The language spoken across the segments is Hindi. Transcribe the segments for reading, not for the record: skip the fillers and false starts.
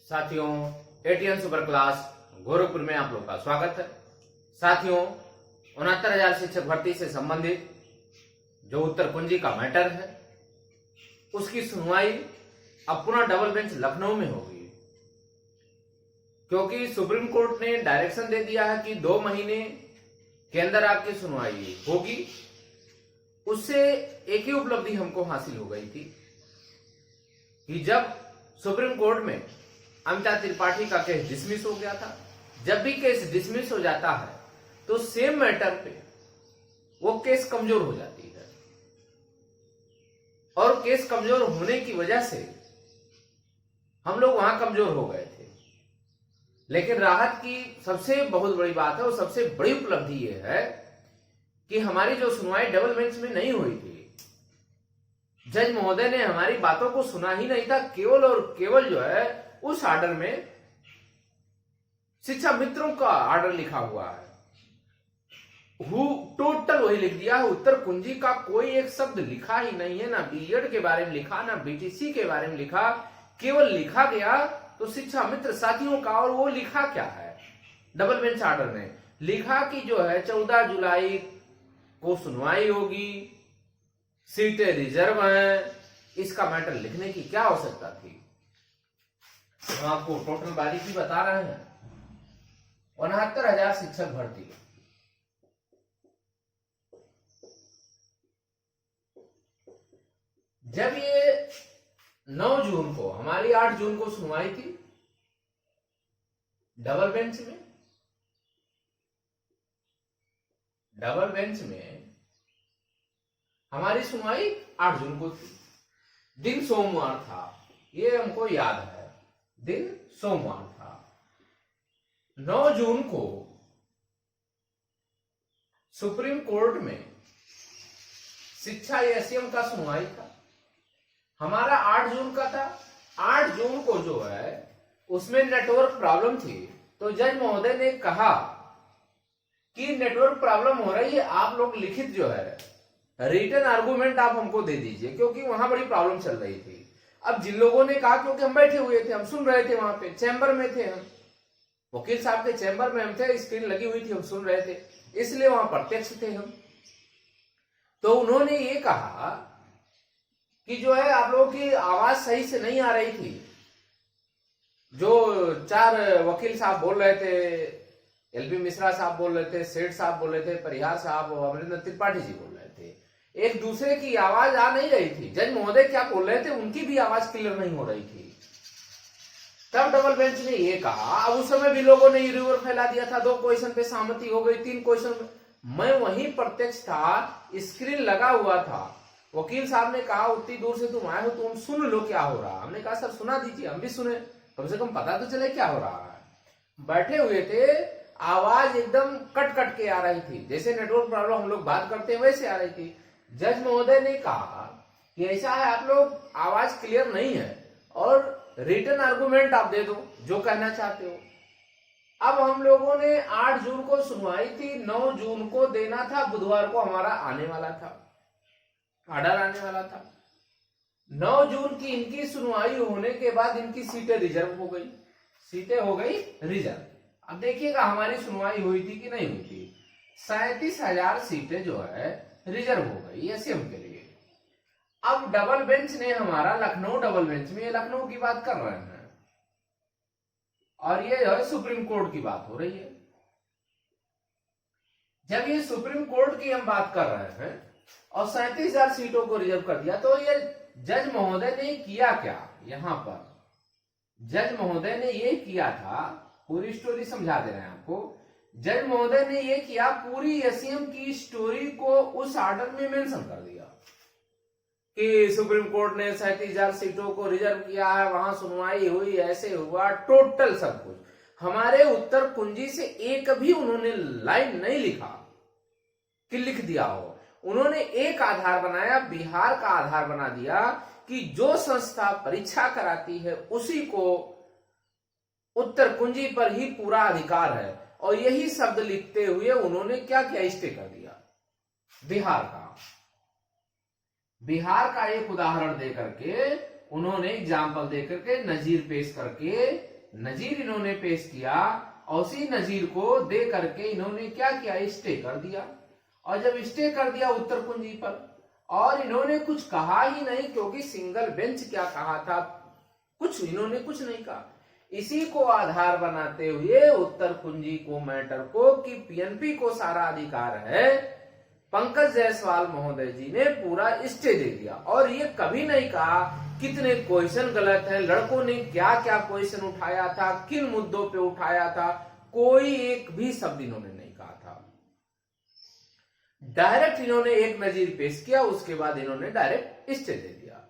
साथियों, एटीएन सुपर क्लास गोरखपुर में आप लोग का स्वागत है। साथियों, 69,000 शिक्षक भर्ती से संबंधित जो उत्तर कुंजी का मैटर है उसकी सुनवाई अब पुनः डबल बेंच लखनऊ में होगी, क्योंकि सुप्रीम कोर्ट ने डायरेक्शन दे दिया है कि 2 महीने के अंदर आपकी सुनवाई होगी। उससे एक ही उपलब्धि हमको हासिल हो गई थी कि जब सुप्रीम कोर्ट में अमिता त्रिपाठी का केस डिसमिस हो गया था, जब भी केस डिसमिस हो जाता है तो सेम मैटर पे वो केस कमजोर हो जाती है, और केस कमजोर होने की वजह से हम लोग वहां कमजोर हो गए थे। लेकिन राहत की सबसे बहुत बड़ी बात है और सबसे बड़ी उपलब्धि ये है कि हमारी जो सुनवाई डबल बेंच में नहीं हुई थी, जज महोदय ने हमारी बातों को सुना ही नहीं था, केवल और केवल जो है उस आर्डर में शिक्षा मित्रों का आर्डर लिखा हुआ है, टोटल वही लिख दिया है। उत्तर कुंजी का कोई एक शब्द लिखा ही नहीं है, ना बीएड के बारे में लिखा, ना बीटीसी के बारे में लिखा, केवल लिखा गया तो शिक्षा मित्र साथियों का। और वो लिखा क्या है डबल बेंच आर्डर में? लिखा कि जो है 14 जुलाई को सुनवाई होगी, सीटें रिजर्व हैं। इसका मैटर लिखने की क्या आवश्यकता थी? हम आपको टोटल बारीकी बता रहे हैं। 69,000 शिक्षक भर्ती, जब ये 9 जून को, हमारी 8 जून को सुनवाई थी डबल बेंच में। डबल बेंच में हमारी सुनवाई 8 जून को थी। दिन सोमवार था, ये हमको याद है, दिन सोमवार था। 9 जून को सुप्रीम कोर्ट में शिक्षा एसीएम का सुनवाई था, हमारा 8 जून का था। 8 जून को जो है उसमें नेटवर्क प्रॉब्लम थी, तो जज महोदय ने कहा कि नेटवर्क प्रॉब्लम हो रही है, आप लोग लिखित जो है रिटन आर्गुमेंट आप हमको दे दीजिए, क्योंकि वहां बड़ी प्रॉब्लम चल रही थी। अब जिन लोगों ने कहा, क्योंकि हम बैठे हुए थे, हम सुन रहे थे, वहां पे चैम्बर में थे, हम वकील साहब के चैम्बर में हम थे, स्क्रीन लगी हुई थी, हम सुन रहे थे, इसलिए वहां प्रत्यक्ष थे हम। तो उन्होंने ये कहा कि जो है आप लोगों की आवाज सही से नहीं आ रही थी। जो 4 वकील साहब बोल रहे थे, एलबी मिश्रा साहब बोल रहे थे, सेठ साहब बोल रहे थे, परिहार साहब और अमरिंदर त्रिपाठी जी बोल रहे थे, एक दूसरे की आवाज आ नहीं रही थी। जज महोदय क्या बोल रहे थे उनकी भी आवाज क्लियर नहीं हो रही थी। तब डबल बेंच ने ये कहा, अब उस समय भी लोगों ने रिवर फैला दिया था, 2 क्वेश्चन पे सहमति हो गई, 3 क्वेश्चन। मैं वहीं प्रत्यक्ष था, स्क्रीन लगा हुआ था। वकील साहब ने कहा, उतनी दूर से तुम आए हो, तुम सुन लो क्या हो रहा। हमने कहा सर सुना दीजिए, हम भी सुने, कम से कम पता तो चले क्या हो रहा है। बैठे हुए थे, आवाज एकदम कट कट के आ रही थी, जैसे नेटवर्क प्रॉब्लम हम लोग बात करते हैं वैसे आ रही थी। जज महोदय ने कहा कि ऐसा है, आप लोग आवाज क्लियर नहीं है और रिटन आर्गुमेंट आप दे दो जो कहना चाहते हो। अब हम लोगों ने 8 जून को सुनवाई थी, 9 जून को देना था, बुधवार को हमारा आने वाला था, ऑर्डर आने वाला था। 9 जून की इनकी सुनवाई होने के बाद इनकी सीटें रिजर्व हो गई, सीटें हो गई रिजर्व। अब देखिएगा हमारी सुनवाई हुई थी कि नहीं हुई थी। 37,000 सीटें जो है रिजर्व हो गई एसीएम के लिए। अब डबल बेंच ने हमारा, लखनऊ डबल बेंच में, ये लखनऊ की बात कर रहे हैं और ये जो है सुप्रीम कोर्ट की बात हो रही है। जब ये सुप्रीम कोर्ट की हम बात कर रहे हैं और 37,000 सीटों को रिजर्व कर दिया, तो ये जज महोदय ने किया क्या? यहां पर जज महोदय ने ये किया था, पूरी स्टोरी समझा दे रहे हैं आपको। जज महोदय ने ये किया, पूरी एसीएम की स्टोरी को उस ऑर्डर में मेंशन कर दिया कि सुप्रीम कोर्ट ने 37,000 सीटों को रिजर्व किया है, वहां सुनवाई हुई, ऐसे हुआ, टोटल सब कुछ। हमारे उत्तर कुंजी से एक भी उन्होंने लाइन नहीं लिखा कि लिख दिया हो। उन्होंने एक आधार बनाया, बिहार का आधार बना दिया कि जो संस्था परीक्षा कराती है उसी को उत्तर कुंजी पर ही पूरा अधिकार है, और यही शब्द लिखते हुए उन्होंने क्या किया, स्टे कर दिया बिहार का। एक उदाहरण देकर के उन्होंने एग्जाम्पल देकर के, नजीर पेश करके नजीर इन्होंने पेश किया और उसी नजीर को दे करके इन्होंने क्या किया, स्टे कर दिया। और जब स्टे कर दिया उत्तर कुंजी पर, और इन्होंने कुछ कहा ही नहीं, क्योंकि सिंगल बेंच क्या कहा था, इन्होंने कुछ नहीं कहा। इसी को आधार बनाते हुए उत्तर कुंजी को मैटर को कि पीएनपी को सारा अधिकार है, पंकज जायसवाल महोदय जी ने पूरा स्टे दे दिया। और ये कभी नहीं कहा कितने क्वेश्चन गलत है, लड़कों ने क्या क्या क्वेश्चन उठाया था, किन मुद्दों पे उठाया था, कोई एक भी शब्द इन्होंने नहीं कहा था। डायरेक्ट इन्होंने एक नजीर पेश किया, उसके बाद इन्होंने डायरेक्ट स्टे दे दिया।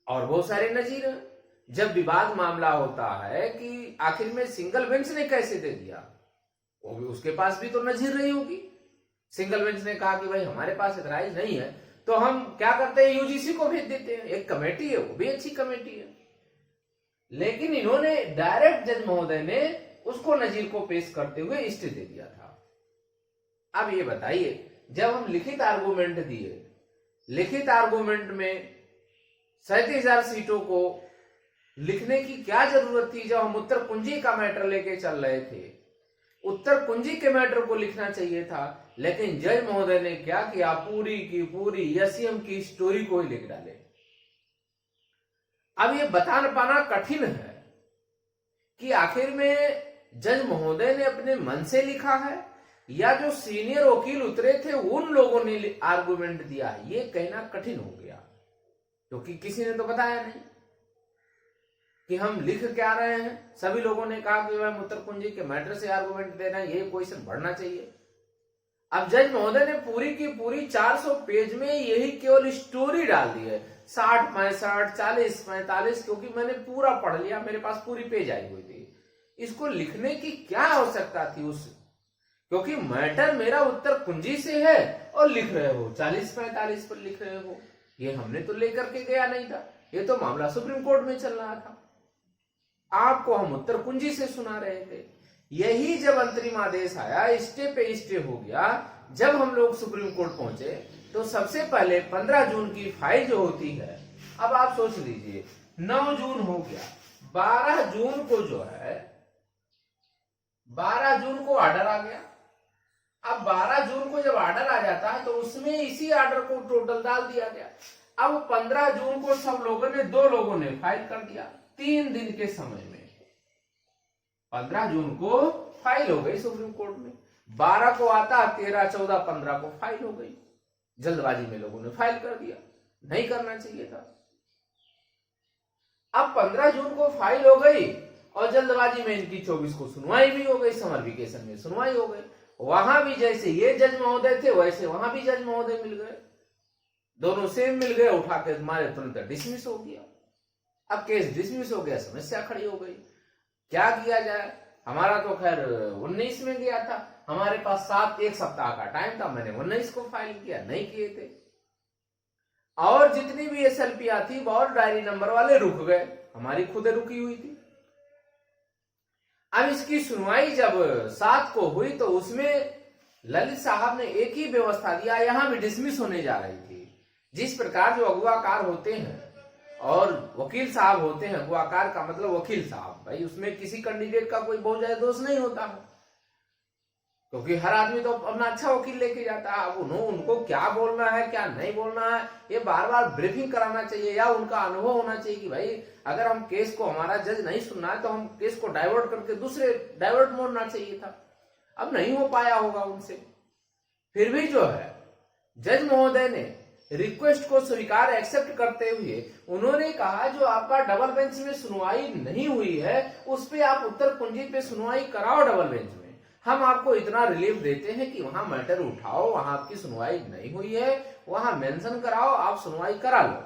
और बहुत सारे नजीर हैं। जब विवाद मामला होता है कि आखिर में सिंगल बेंच ने कैसे दे दिया, वो भी उसके पास भी तो नजीर रही होगी। सिंगल बेंच ने कहा कि भाई हमारे पास एतराज नहीं है, तो हम क्या करते हैं, यूजीसी को भेज देते हैं, एक कमेटी है, वो भी अच्छी कमेटी है। लेकिन इन्होंने डायरेक्ट जज महोदय ने उसको नजीर को पेश करते हुए स्टे दे दिया था। अब ये बताइए, जब हम लिखित आर्गूमेंट दिए, लिखित आर्गूमेंट में 37,000 सीटों को लिखने की क्या जरूरत थी, जब हम उत्तर कुंजी का मैटर लेके चल रहे थे। उत्तर कुंजी के मैटर को लिखना चाहिए था, लेकिन जज महोदय ने क्या किया, पूरी की पूरी एससीएम की स्टोरी को ही लिख डाले। अब ये बता पाना कठिन है कि आखिर में जज महोदय ने अपने मन से लिखा है या जो सीनियर वकील उतरे थे उन लोगों ने आर्गुमेंट दिया है, ये कहना कठिन हो गया, क्योंकि किसी ने तो बताया नहीं कि हम लिख क्या रहे हैं। सभी लोगों ने कहा कि हम उत्तर कुंजी के मैटर से आर्गुमेंट दे रहे हैं, ये क्वेश्चन बढ़ना चाहिए। अब जज महोदय ने पूरी की पूरी 400 पेज में यही केवल स्टोरी डाल दी है, 60, 65, 40, 45, क्योंकि मैंने पूरा पढ़ लिया, मेरे पास पूरी पेज आई हुई थी। इसको लिखने की क्या आवश्यकता थी उस, क्योंकि मैटर मेरा उत्तर कुंजी से है और लिख रहे हो 40-45 पर लिख रहे हो, ये हमने तो लेकर के गया नहीं था, ये तो मामला सुप्रीम कोर्ट में चल रहा था, आपको हम उत्तर कुंजी से सुना रहे थे। यही जब अंतरिम आदेश आया, स्टे पे स्टे हो गया, जब हम लोग सुप्रीम कोर्ट पहुंचे तो सबसे पहले 15 जून की फाइल जो होती है, अब आप सोच लीजिए 9 जून हो गया, 12 जून को जो है 12 जून को ऑर्डर आ गया। अब 12 जून को जब ऑर्डर आ जाता है तो उसमें इसी ऑर्डर को टोटल डाल दिया गया। अब 15 जून को सब लोगों ने, 2 लोगों ने फाइल कर दिया 3 दिन के समय में। 15 जून को फाइल हो गई सुप्रीम कोर्ट में, 12 को आता, 13, 14, 15 को फाइल हो गई। जल्दबाजी में लोगों ने फाइल कर दिया, नहीं करना चाहिए था। अब 15 जून को फाइल हो गई और जल्दबाजी में इनकी 24 को सुनवाई भी हो गई, समर वेकेशन में सुनवाई हो गई। वहां भी जैसे ये जज महोदय थे वैसे वहां भी जज महोदय मिल गए, दोनों सेम मिल गए, उठा के तुम्हारे तुरंत डिसमिस हो गया। अब केस डिसमिस हो गया, समस्या खड़ी हो गई, क्या किया जाए। हमारा तो खैर 19 में गया था, हमारे पास 1 सप्ताह का टाइम था, मैंने 19 को फाइल किया, नहीं किए थे। और जितनी भी एसएलपी थी और डायरी नंबर वाले रुक गए, हमारी खुद रुकी हुई थी। अब इसकी सुनवाई जब 7 को हुई तो उसमें ललित साहब ने एक ही व्यवस्था दिया, यहां भी डिसमिस होने जा रही थी। जिस प्रकार जो अगुवाकार होते हैं और वकील साहब होते हैं, अगुवाकार का मतलब वकील साहब, भाई उसमें किसी कैंडिडेट का कोई बहुत ज्यादा दोष नहीं होता है, क्योंकि हर आदमी तो अपना अच्छा वकील लेके जाता है। अब उनको क्या बोलना है क्या नहीं बोलना है ये बार बार ब्रीफिंग कराना चाहिए, या उनका अनुभव होना चाहिए कि भाई अगर हम केस को, हमारा जज नहीं सुनना है तो हम केस को डाइवर्ट करके दूसरे डाइवर्ट मोड़ना चाहिए था। अब नहीं हो पाया होगा उनसे। फिर भी जो है जज महोदय ने रिक्वेस्ट को स्वीकार एक्सेप्ट करते हुए उन्होंने कहा जो आपका डबल बेंच में सुनवाई नहीं हुई है उस पे आप उत्तर कुंजी पे सुनवाई कराओ डबल बेंच में, हम आपको इतना रिलीफ देते हैं कि वहां मैटर उठाओ, वहां आपकी सुनवाई नहीं हुई है वहां मेंशन कराओ, आप सुनवाई करा लो।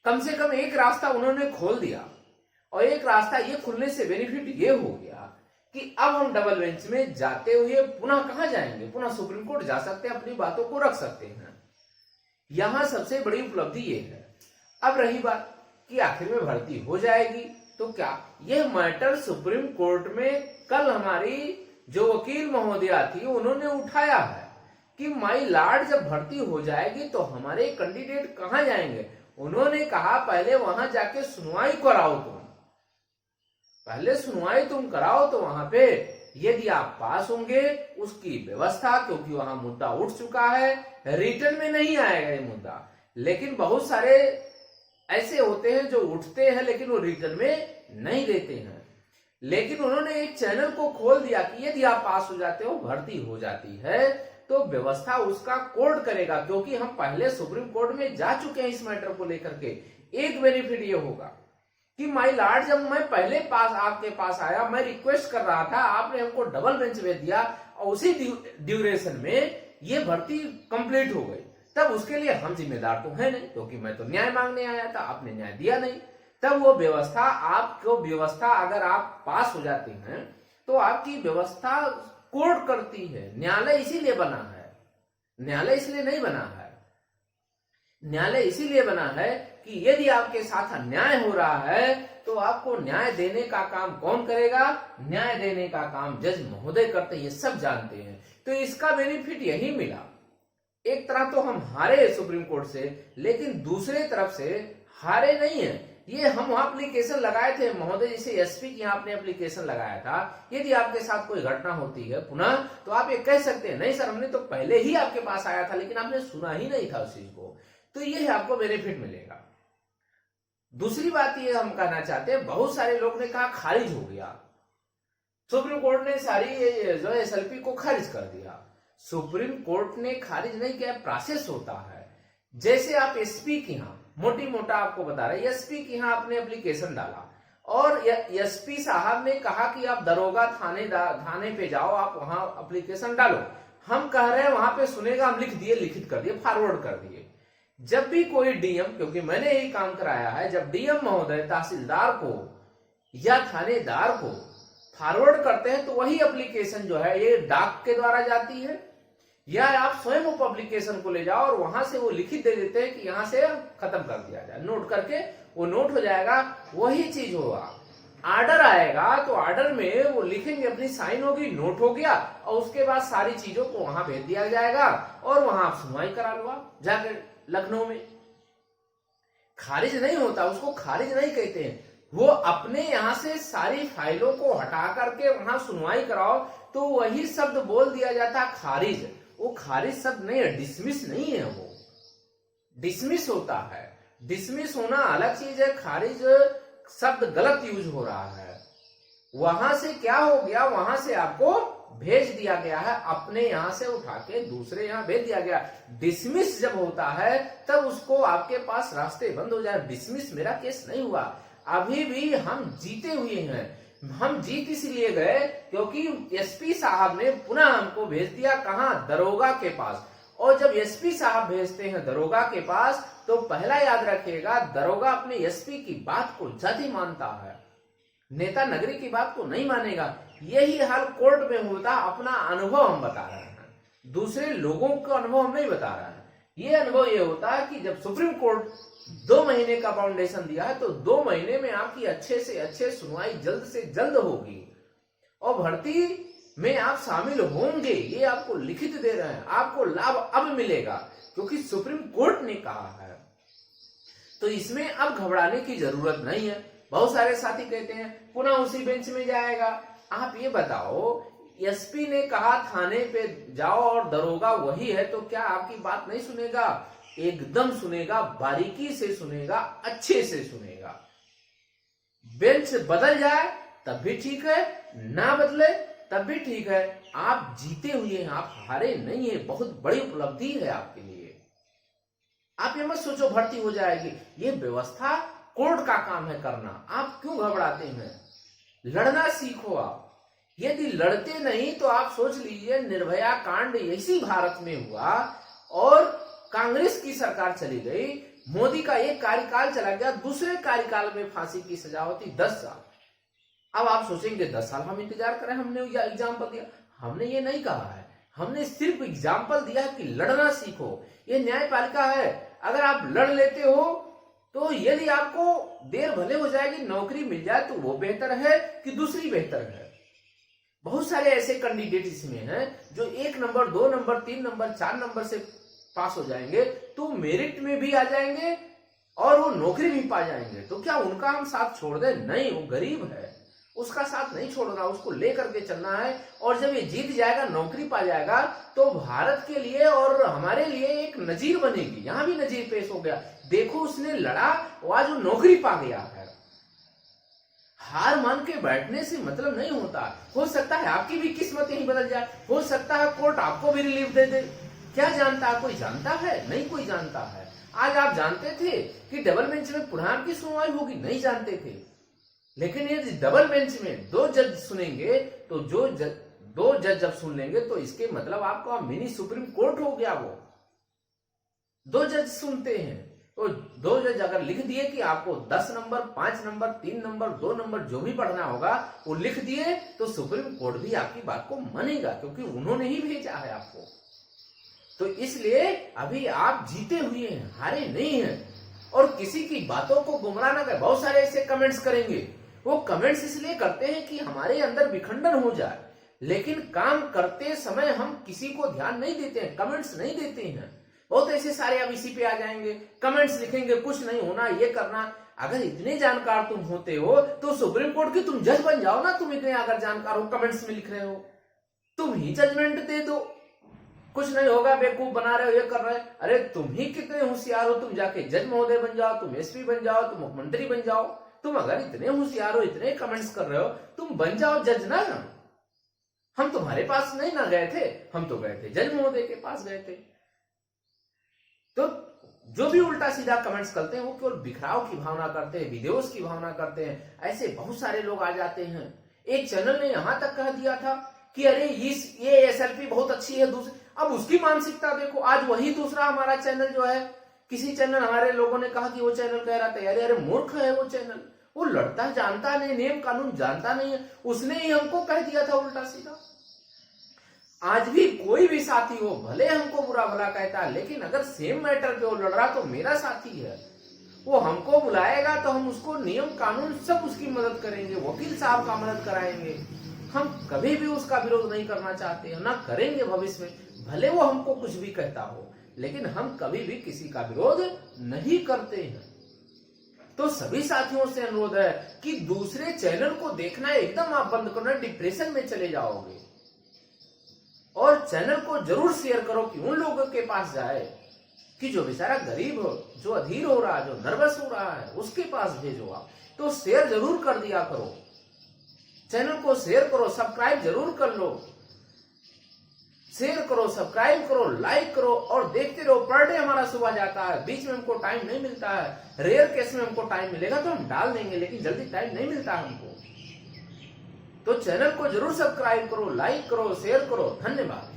कम से कम एक रास्ता उन्होंने खोल दिया, और एक रास्ता ये खुलने से बेनिफिट ये हो गया कि अब हम डबल बेंच में जाते हुए पुनः कहां जाएंगे, पुनः सुप्रीम कोर्ट जा सकते हैं, अपनी बातों को रख सकते हैं। यहां सबसे बड़ी उपलब्धि ये है। अब रही बात कि आखिर में भर्ती हो जाएगी तो क्या, यह मैटर सुप्रीम कोर्ट में कल हमारी जो वकील महोदया थी उन्होंने उठाया है कि माई लॉर्ड जब भर्ती हो जाएगी तो हमारे कैंडिडेट कहां जाएंगे। उन्होंने कहा पहले वहां जाके सुनवाई कराओ तुम, पहले सुनवाई तुम कराओ, तो वहां पे यदि आप पास होंगे उसकी व्यवस्था, क्योंकि वहां मुद्दा उठ चुका है, रिटर्न में नहीं आएगा ये मुद्दा। लेकिन बहुत सारे ऐसे होते हैं जो उठते हैं लेकिन वो रिटर्न में नहीं देते हैं। लेकिन उन्होंने एक चैनल को खोल दिया कि यदि आप पास हो जाते हो, भर्ती हो जाती है, तो व्यवस्था उसका कोर्ट करेगा। क्योंकि हम पहले सुप्रीम कोर्ट में जा चुके हैं इस मैटर को लेकर के। एक बेनिफिट ये होगा कि माय लॉर्ड, जब मैं पहले पास आपके पास आया, मैं रिक्वेस्ट कर रहा था, आपने हमको डबल बेंच भेज दिया और उसी ड्यूरेशन में ये भर्ती कंप्लीट हो गई। तब उसके लिए हम जिम्मेदार तो है नहीं, क्योंकि मैं तो न्याय मांगने आया था, आपने न्याय दिया नहीं। तब वो व्यवस्था, आपको व्यवस्था, अगर आप पास हो जाते हैं तो आपकी व्यवस्था कोर्ट करती है। न्यायालय इसीलिए बना है, न्यायालय इसलिए नहीं बना है। न्यायालय इसीलिए बना है कि यदि आपके साथ अन्याय हो रहा है तो आपको न्याय देने का काम कौन करेगा? न्याय देने का काम जज महोदय करते हैं, ये सब जानते हैं। तो इसका बेनिफिट यही मिला। एक तरह तो हम हारे सुप्रीम कोर्ट से, लेकिन दूसरे तरफ से हारे नहीं है। ये हम वहां एप्लीकेशन लगाए थे महोदय, जैसे एसपी की यहाँ आपने एप्लीकेशन लगाया था, यदि आपके साथ कोई घटना होती है पुनः, तो आप ये कह सकते हैं नहीं सर, हमने तो पहले ही आपके पास आया था लेकिन आपने सुना ही नहीं था उस चीज को। तो ये आपको बेनिफिट मिलेगा। दूसरी बात ये हम कहना चाहते हैं, बहुत सारे लोग ने कहा खारिज हो गया, सुप्रीम कोर्ट ने सारी जो एसएलपी को खारिज कर दिया। सुप्रीम कोर्ट ने खारिज नहीं किया, प्रोसेस होता है। जैसे आप एसपी के यहाँ, मोटी मोटा आपको बता रहे, एसपी के यहाँ आपने एप्लीकेशन डाला और एसपी साहब ने कहा कि आप दरोगा थाने पे जाओ, आप वहां एप्लीकेशन डालो। हम कह रहे हैं वहां पे सुनेगा, हम लिख दिए, लिखित कर दिए, फॉरवर्ड कर दिए। जब भी कोई डीएम, क्योंकि मैंने यही काम कराया है, जब डीएम महोदय तहसीलदार को या थानेदार को फॉरवर्ड करते हैं तो वही एप्लीकेशन जो है ये डाक के द्वारा जाती है, या आप स्वयं वो पब्लिकेशन को ले जाओ और वहां से वो लिखित दे देते हैं कि यहां से खत्म कर दिया जाए, नोट करके वो नोट हो जाएगा। वही चीज होगा, आर्डर आएगा तो आर्डर में वो लिखेंगे, अपनी साइन होगी, नोट हो गया, और उसके बाद सारी चीजों को वहां भेज दिया जाएगा और वहां आप सुनवाई करा लो जाकर लखनऊ में। खारिज नहीं होता, उसको खारिज नहीं कहते हैं। वो अपने यहां से सारी फाइलों को हटा करके वहां सुनवाई कराओ तो वही शब्द बोल दिया जाता खारिज। वो खारिज शब्द नहीं है, डिसमिस नहीं है, वो डिसमिस होता है। डिसमिस होना अलग चीज है, खारिज शब्द गलत यूज हो रहा है। वहां से क्या हो गया, वहां से आपको भेज दिया गया है, अपने यहां से उठा के दूसरे यहां भेज दिया गया। डिसमिस जब होता है तब उसको आपके पास रास्ते बंद हो जाए। डिसमिस मेरा केस नहीं हुआ, अभी भी हम जीते हुए हैं। हम जीत इसलिए गए क्योंकि एसपी साहब ने पुनः हमको भेज दिया, कहां? दरोगा के पास। और जब एसपी साहब भेजते हैं दरोगा के पास तो पहला याद रखिएगा, दरोगा अपने एसपी की बात को ज्यादा मानता है, नेता नगरी की बात को नहीं मानेगा। यही हाल कोर्ट में होता। अपना अनुभव हम बता रहे हैं, दूसरे लोगों का अनुभव हम नहीं बता रहे हैं। ये अनुभव ये होता है कि जब सुप्रीम कोर्ट 2 महीने का फाउंडेशन दिया है तो 2 महीने में आपकी अच्छे से अच्छे सुनवाई जल्द से जल्द होगी और भर्ती में आप शामिल होंगे। ये आपको लिखित दे रहे हैं, आपको लाभ अब मिलेगा क्योंकि सुप्रीम कोर्ट ने कहा है। तो इसमें अब घबराने की जरूरत नहीं है। बहुत सारे साथी कहते हैं पुनः उसी बेंच में जाएगा। आप ये बताओ, एसपी ने कहा थाने पे जाओ और दरोगा वही है, तो क्या आपकी बात नहीं सुनेगा? एकदम सुनेगा, बारीकी से सुनेगा, अच्छे से सुनेगा। बेंच बदल जाए तब भी ठीक है, ना बदले तब भी ठीक है। आप जीते हुए हैं, आप हारे नहीं है। बहुत बड़ी उपलब्धि है आपके लिए। आप ये मत सोचो भर्ती हो जाएगी, ये व्यवस्था कोर्ट का काम है करना। आप क्यों घबराते हैं? लड़ना सीखो आप। यदि लड़ते नहीं तो आप सोच लीजिए, निर्भया कांड इसी भारत में हुआ और कांग्रेस की सरकार चली गई, मोदी का एक कार्यकाल चला गया, दूसरे कार्यकाल में फांसी की सजा होती 10 साल। अब आप सोचेंगे 10 साल हम इंतजार करें, हमने एग्जाम्पल दिया। हमने ये नहीं कहा है, हमने सिर्फ एग्जाम्पल दिया है कि लड़ना सीखो। ये न्यायपालिका है, अगर आप लड़ लेते हो तो यदि आपको देर भले हो जाएगी, नौकरी मिल जाए तो वो बेहतर है कि दूसरी बेहतर है। बहुत सारे ऐसे कैंडिडेट इसमें हैं जो 1 नंबर 2 नंबर 3 नंबर 4 नंबर से पास हो जाएंगे तो मेरिट में भी आ जाएंगे और वो नौकरी भी पा जाएंगे। तो क्या उनका हम साथ छोड़ दें? नहीं, वो गरीब है, उसका साथ नहीं छोड़ना, उसको लेकर के चलना है। और जब ये जीत जाएगा, नौकरी पा जाएगा, तो भारत के लिए और हमारे लिए एक नजीर बनेगी। यहां भी नजीर पेश हो गया, देखो उसने लड़ा, वो आज वो नौकरी पा गया है। हार मान के बैठने से मतलब नहीं होता। हो सकता है आपकी भी किस्मत यही बदल जाए, हो सकता है कोर्ट आपको भी रिलीफ दे दे। क्या जानता है? कोई जानता है? नहीं कोई जानता है। आज आप जानते थे कि डबल बेंच में पुराण की सुनवाई होगी? नहीं जानते थे। लेकिन यदि डबल बेंच में दो जज सुनेंगे, तो दो जज जब सुन लेंगे, तो इसके मतलब आपका मिनी सुप्रीम कोर्ट हो गया। वो दो जज सुनते हैं, तो दो जज अगर लिख दिए कि आपको 10 नंबर, 5 नंबर, 3 नंबर, 2 नंबर जो भी पढ़ना होगा वो लिख दिए, तो सुप्रीम कोर्ट भी आपकी बात को मानेगा, क्योंकि उन्होंने ही भेजा है आपको। तो इसलिए अभी आप जीते हुए हैं, हारे नहीं हैं। और किसी की बातों को गुमराह ना करें। बहुत सारे ऐसे कमेंट्स करेंगे, वो कमेंट्स इसलिए करते हैं कि हमारे अंदर विखंडन हो जाए, लेकिन काम करते समय हम किसी को ध्यान नहीं देते हैं, कमेंट्स नहीं देते हैं। बहुत ऐसे सारे अब इसी पे आ जाएंगे, कमेंट्स लिखेंगे, कुछ नहीं होना, ये करना। अगर इतने जानकार तुम होते हो तो सुप्रीम कोर्ट के तुम जज बन जाओ ना। तुम इतने अगर जानकार हो, कमेंट्स में लिख रहे हो, तुम ही जजमेंट दे दो। कुछ नहीं होगा, बेवकूफ बना रहे हो, ये कर रहे हो। अरे तुम ही कितने होशियार हो, तुम जाके जज महोदय बन जाओ, तुम एसपी बन जाओ, तुम मुख्यमंत्री बन जाओ। तुम अगर इतने होशियार हो, इतने कमेंट्स कर रहे हो, तुम बन जाओ जज ना। हम तुम्हारे पास नहीं ना गए थे, हम तो गए थे जज महोदय के पास गए थे। तो जो भी उल्टा सीधा कमेंट्स करते हैं वो केवल बिखराव की भावना करते हैं, विद्वेष की भावना करते हैं। ऐसे बहुत सारे लोग आ जाते हैं। एक चैनल ने यहां तक कह दिया था कि अरे ये एसएलपी बहुत अच्छी है। दूसरे अब उसकी मानसिकता देखो। आज वही दूसरा हमारा चैनल जो है, किसी चैनल हमारे लोगों ने कहा कि वो चैनल कह रहा था अरे मूर्ख है वो चैनल, वो लड़ता जानता नहीं, नियम कानून जानता नहीं है, उसने ही हमको कह दिया था उल्टा सीधा। आज भी कोई भी साथी हो, भले हमको बुरा भला कहता है, लेकिन अगर सेम मैटर पे वो लड़ रहा तो मेरा साथी है, वो हमको बुलाएगा तो हम उसको नियम कानून सब उसकी मदद करेंगे, वकील साहब का मदद कराएंगे। हम कभी भी उसका विरोध नहीं करना चाहते हैं, ना करेंगे भविष्य में। भले वो हमको कुछ भी कहता हो, लेकिन हम कभी भी किसी का विरोध नहीं करते हैं। तो सभी साथियों से अनुरोध है कि दूसरे चैनल को देखना एकदम आप बंद करना, डिप्रेशन में चले जाओगे। और चैनल को जरूर शेयर करो कि उन लोगों के पास जाए कि जो बेचारा गरीब हो, जो अधीर हो रहा है, जो नर्वस हो रहा है, उसके पास भेजो आप। तो शेयर जरूर कर दिया करो, चैनल को शेयर करो, सब्सक्राइब जरूर कर लो। शेयर करो, सब्सक्राइब करो, लाइक करो और देखते रहो। पर डे हमारा सुबह जाता है, बीच में हमको टाइम नहीं मिलता है। रेयर केस में हमको टाइम मिलेगा तो हम डाल देंगे, लेकिन जल्दी टाइम नहीं मिलता हमको। तो चैनल को जरूर सब्सक्राइब करो, लाइक करो, शेयर करो। धन्यवाद।